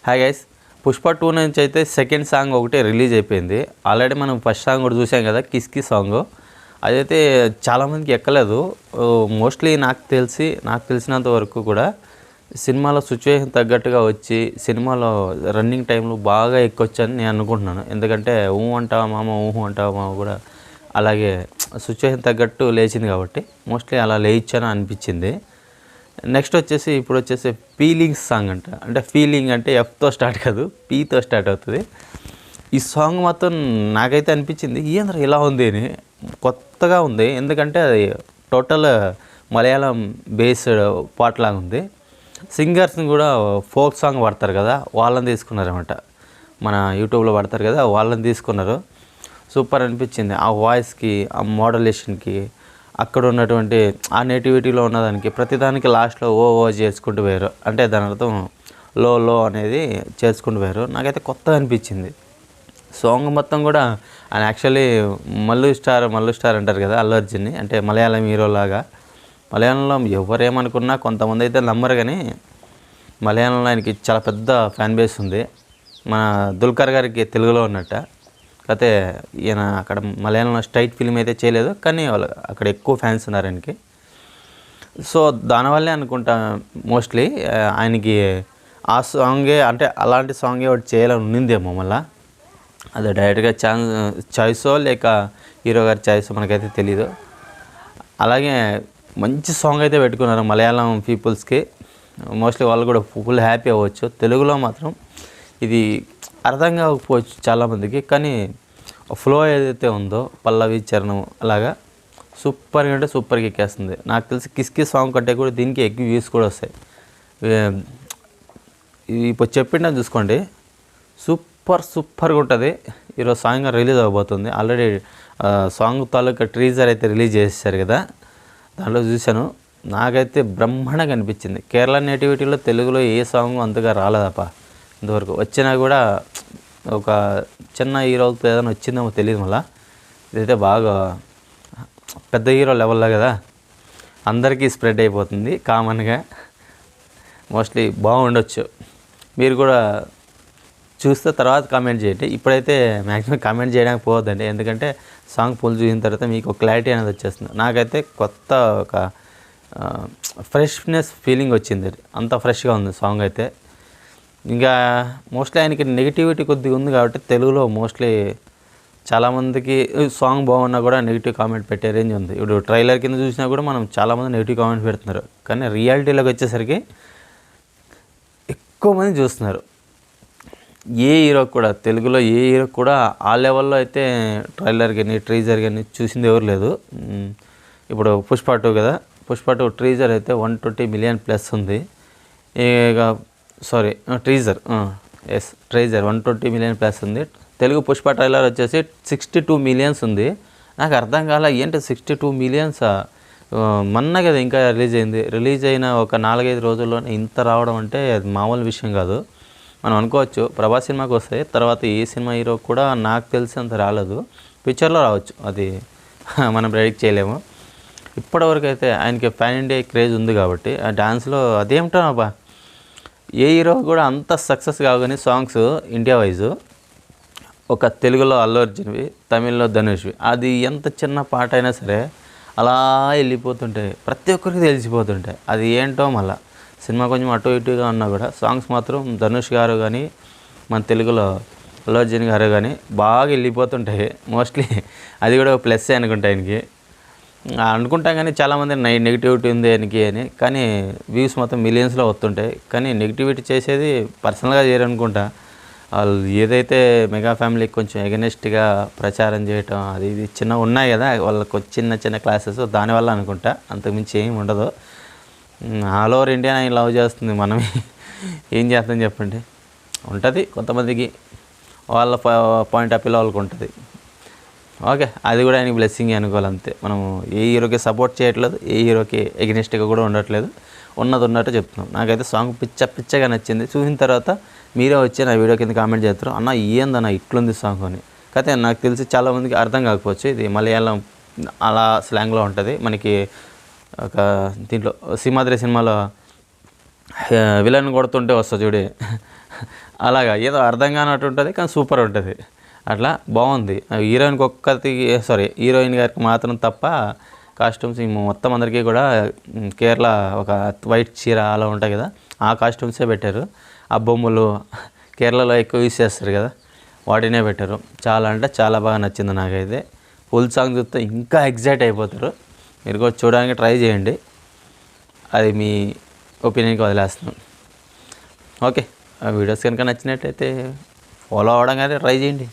Hi guys, Pushpa 2 నుంచి అయితే second song ఒకటి రిలీజ్ అయిపోయింది. ఆల్రెడీ మనం ఫస్ట్ సాంగ్ కూడా చూసాం కదా, కిస్కి సాంగ్. అదైతే చాలామందికి ఎక్కలేదు. మోస్ట్లీ నాకు తెలిసినంత వరకు కూడా సినిమాలో సిచ్యువేషన్ తగ్గట్టుగా వచ్చి సినిమాలో రన్నింగ్ టైంలో బాగా ఎక్కొచ్చని నేను అనుకుంటున్నాను. ఎందుకంటే అంటావా మామ కూడా అలాగే సిచ్యువేషన్ తగ్గట్టు లేచింది కాబట్టి మోస్ట్లీ అలా లేయిచ్చని అనిపించింది. నెక్స్ట్ వచ్చేసి ఇప్పుడు ఫీలింగ్స్ సాంగ్ అంటే ఫీలింగ్ అంటే ఎఫ్తో స్టార్ట్ కాదు, పీతో స్టార్ట్ అవుతుంది. ఈ సాంగ్ మొత్తం నాకైతే అనిపించింది ఏంద్ర ఇలా ఉంది అని, కొత్తగా ఉంది. ఎందుకంటే అది టోటల్ మలయాళం బేస్డ్ పాటలాగా ఉంది. సింగర్స్ని కూడా ఫోక్ సాంగ్ పడతారు కదా, వాళ్ళని తీసుకున్నారన్నమాట. మన యూట్యూబ్లో పడతారు కదా, వాళ్ళని తీసుకున్నారు. సూపర్ అనిపించింది. ఆ వాయిస్కి, ఆ మోడలేషన్కి, అక్కడ ఉన్నటువంటి ఆ నేటివిటీలో ఉన్నదానికి ప్రతిదానికి లాస్ట్లో ఓ చేసుకుంటూ పోయారు. అంటే దాని అర్థం లో అనేది చేసుకుంటూ పోయారు. నాకైతే కొత్తగా అనిపించింది. సాంగ్ మొత్తం కూడా ఆయన యాక్చువల్లీ మల్లు స్టార్ అంటారు కదా అల్లు అర్జున్ని, అంటే మలయాళం హీరోలాగా. మలయాళంలో ఎవరేమనుకున్నా కొంతమంది అయితే నమ్మరు, కానీ మలయాళంలో ఆయనకి చాలా పెద్ద ఫ్యాన్ బేస్ ఉంది. మన దుల్కర్ గారికి తెలుగులో ఉన్నట్ట. అయితే ఈయన అక్కడ మలయాళంలో స్ట్రైట్ ఫిల్మ్ అయితే చేయలేదు, కానీ వాళ్ళు అక్కడ ఎక్కువ ఫ్యాన్స్ ఉన్నారు ఆయనకి. సో దానివల్లే అనుకుంటా మోస్ట్లీ ఆయనకి ఆ సాంగే, అంటే అలాంటి సాంగే ఒకటి చేయాలని ఉన్నిందేమో. మళ్ళీ అది డైరెక్ట్గా చాయిసో లేక హీరో గారి చాయిసో మనకైతే తెలీదు. అలాగే మంచి సాంగ్ అయితే పెట్టుకున్నారు మలయాళం పీపుల్స్కి. మోస్ట్లీ వాళ్ళు కూడా ఫుల్ హ్యాపీ అవ్వచ్చు. తెలుగులో మాత్రం ఇది అర్థం కాకపోవచ్చు చాలామందికి, కానీ ఫ్లో ఏదైతే ఉందో పల్లవి చరణం అలాగా సూపర్గా అంటే సూపర్గా ఎక్కేస్తుంది. నాకు తెలిసి కిస్కి సాంగ్ కంటే కూడా దీనికి ఎక్కువ వ్యూస్ కూడా వస్తాయి. ఇది ఇప్పుడు చెప్పిండా చూసుకోండి, సూపర్గా ఉంటుంది. ఈరోజు సాంగ్ రిలీజ్ అవ్వబోతుంది. ఆల్రెడీ సాంగ్ తాలూకా ట్రీజర్ అయితే రిలీజ్ చేసేసారు కదా, దాంట్లో చూశాను. నాకైతే బ్రహ్మాండంగా అనిపించింది. కేరళ నేటివిటీలో తెలుగులో ఏ సాంగ్ అంతగా రాలేదప్ప ఇంతవరకు. వచ్చినా కూడా ఒక చిన్న హీరోలతో ఏదైనా వచ్చిందేమో తెలియదు. మళ్ళీ ఇదైతే బాగా పెద్ద హీరో లెవెల్లో కదా, అందరికీ స్ప్రెడ్ అయిపోతుంది కామన్గా. మోస్ట్లీ బాగుండొచ్చు. మీరు కూడా చూస్తే తర్వాత కామెంట్ చేయండి. ఇప్పుడైతే మ్యాక్సిమం కామెంట్ చేయడానికి పోవద్దండి, ఎందుకంటే సాంగ్ ఫుల్ చూసిన తర్వాత మీకు క్లారిటీ అనేది వచ్చేస్తుంది. నాకైతే కొత్త ఒక ఫ్రెష్నెస్ ఫీలింగ్ వచ్చింది. అంత ఫ్రెష్గా ఉంది సాంగ్ అయితే. ఇంకా మోస్ట్లీ ఆయనకి నెగిటివిటీ కొద్దిగా ఉంది కాబట్టి తెలుగులో మోస్ట్లీ చాలామందికి సాంగ్ బాగున్నా కూడా నెగిటివ్ కామెంట్ పెట్టే రేంజ్ ఉంది. ఇప్పుడు ట్రైలర్ కింద చూసినా కూడా మనం చాలామంది నెగిటివ్ కామెంట్ పెడుతున్నారు, కానీ రియాలిటీలోకి వచ్చేసరికి ఎక్కువ మంది చూస్తున్నారు. ఏ హీరో కూడా తెలుగులో ఏ హీరో కూడా ఆ లెవెల్లో అయితే ట్రైలర్ కానీ ట్రీజర్ కానీ చూసింది ఎవరు లేదు. ఇప్పుడు పుష్ప 2 కదా, పుష్ప 2 ట్రీజర్ అయితే 120 మిలియన్ ప్లస్ ఉంది. ఇక ట్రీజర్ 120 మిలియన్ ప్లస్ ఉంది. తెలుగు పుష్ప ట్రైలర్ వచ్చేసి 62 మిలియన్స్ ఉంది. నాకు అర్థం కాలే, ఏంటి 62 మిలియన్సా? మొన్న కదా ఇంకా రిలీజ్ అయిన ఒక 4-5 రోజుల్లోనే ఇంత రావడం అంటే అది మామూలు విషయం కాదు. మనం అనుకోవచ్చు ప్రభాస్ సినిమాకి వస్తాయి, తర్వాత ఏ సినిమా హీరో కూడా నాకు తెలిసి అంత రాలేదు. ఫ్యూచర్లో రావచ్చు, అది మనం ప్రెడిక్ట్ చేయలేము. ఇప్పటివరకు అయితే ఆయనకి ప్యాన్ ఇండియా క్రేజ్ ఉంది కాబట్టి ఆ డాన్స్లో అదేమిటో అబ్బా, ఏ హీరో కూడా అంత సక్సెస్ కాగానే సాంగ్స్ ఇండియా వైజు ఒక తెలుగులో అల్లు అర్జున్వి, తమిళ్లో ధనుష్వి, అది ఎంత చిన్న పాట అయినా సరే అలా వెళ్ళిపోతుంటాయి, ప్రతి ఒక్కరికి తెలిసిపోతుంటాయి. అది ఏంటో మళ్ళీ సినిమా కొంచెం అటు ఇటుగా ఉన్నా కూడా సాంగ్స్ మాత్రం ధనుష్ గారు కానీ మన తెలుగులో అల్లు అర్జున్ గారు కానీ బాగా వెళ్ళిపోతుంటాయి. మోస్ట్లీ అది కూడా ప్లస్ అనుకుంటా ఆయనకి. అనుకుంటాం కానీ చాలామంది నెగిటివిటీ ఉంది ఆయనకి అని, కానీ వ్యూస్ మొత్తం మిలియన్స్లో వస్తుంటాయి. కానీ నెగిటివిటీ చేసేది పర్సనల్గా చేయరనుకుంటా. వాళ్ళు ఏదైతే మెగా ఫ్యామిలీకి కొంచెం ఎగనెస్ట్గా ప్రచారం చేయటం అది ఇది చిన్న ఉన్నాయి కదా, వాళ్ళకు చిన్న క్లాసెస్, దానివల్ల అనుకుంటా, అంతకుమించి ఏమి ఉండదు. ఆల్ ఓవర్ ఇండియా ఆయన లవ్ చేస్తుంది, మనం ఏం చేస్తాం చెప్పండి. ఉంటుంది కొంతమందికి, వాళ్ళ పాయింట్ ఆఫ్ వ్యూలో వాళ్ళకు ఉంటుంది. ఓకే, అది కూడా ఆయనకి బ్లెస్సింగ్ అనుకోవాలి అంతే. మనము ఏ హీరోకి సపోర్ట్ చేయట్లేదు, ఏ హీరోకి ఎగనెస్ట్గా కూడా ఉండట్లేదు, ఉన్నట్టు చెప్తున్నాం. నాకైతే సాంగ్ పిచ్చగా నచ్చింది. చూసిన తర్వాత మీరే వచ్చి నా వీడియో కింద కామెంట్ చేస్తారు, అన్న ఏందన్న ఇట్లుంది సాంగ్ అని. కాకపోతే నాకు తెలిసి చాలామందికి అర్థం కాకపోవచ్చు, ఇది మలయాళం అలా స్లాంగ్లో ఉంటుంది. మనకి ఒక దీంట్లో సింహాద్రి సినిమాలో విలన్ కొడుతుంటే వస్తుంది చూడే, అలాగా ఏదో అర్థం కానట్టు ఉంటుంది కానీ సూపర్ ఉంటుంది. అట్లా బాగుంది. హీరోయిన్కి ఒక్కటి హీరోయిన్ గారికి మాత్రం తప్ప కాస్ట్యూమ్స్ మొత్తం అందరికీ కూడా కేరళ ఒక వైట్ చీర అలా ఉంటాయి కదా, ఆ కాస్ట్యూమ్సే పెట్టారు. ఆ బొమ్మలు కేరళలో ఎక్కువ యూస్ చేస్తారు కదా, వాటినే పెట్టారు. చాలా అంటే చాలా బాగా నచ్చింది నాకైతే. ఫుల్ సాంగ్ చూస్తే ఇంకా ఎగ్జైట్ అయిపోతారు. మీరు కూడా చూడడానికి ట్రై చేయండి. అది మీ ఒపీనియన్కి వదిలేస్తున్నాను. ఓకే, ఆ వీడియోస్ కనుక నచ్చినట్టయితే ఫాలో అవ్వడం కానీ ట్రై చేయండి.